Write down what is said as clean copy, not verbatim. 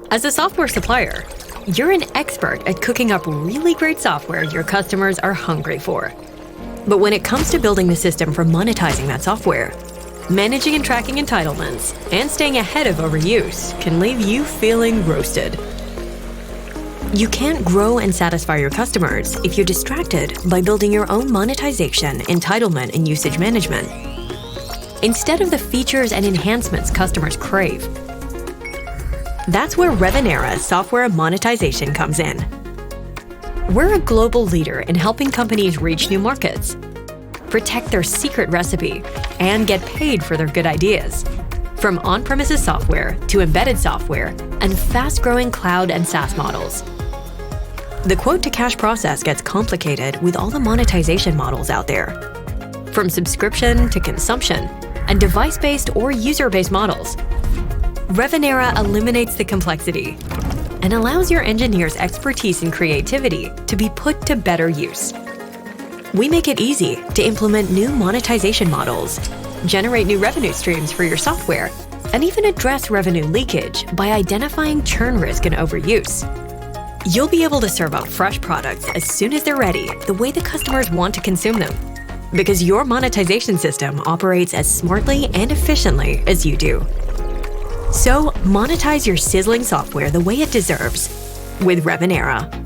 As a software supplier, you're an expert at cooking up really great software your customers are hungry for. But when it comes to building the system for monetizing that software, managing and tracking entitlements, and staying ahead of overuse can leave you feeling roasted. You can't grow and satisfy your customers if you're distracted by building your own monetization, entitlement, and usage management, instead of the features and enhancements customers crave. That's where Revenera Software Monetization comes in. We're a global leader in helping companies reach new markets, protect their secret recipe, and get paid for their good ideas. From on-premises software to embedded software and fast-growing cloud and SaaS models. The quote-to-cash process gets complicated with all the monetization models out there. From subscription to consumption and device-based or user-based models, Revenera eliminates the complexity and allows your engineers' expertise and creativity to be put to better use. We make it easy to implement new monetization models, generate new revenue streams for your software, and even address revenue leakage by identifying churn risk and overuse. You'll be able to serve up fresh products as soon as they're ready, the way the customers want to consume them, because your monetization system operates as smartly and efficiently as you do. So, monetize your sizzling software the way it deserves with Revenera.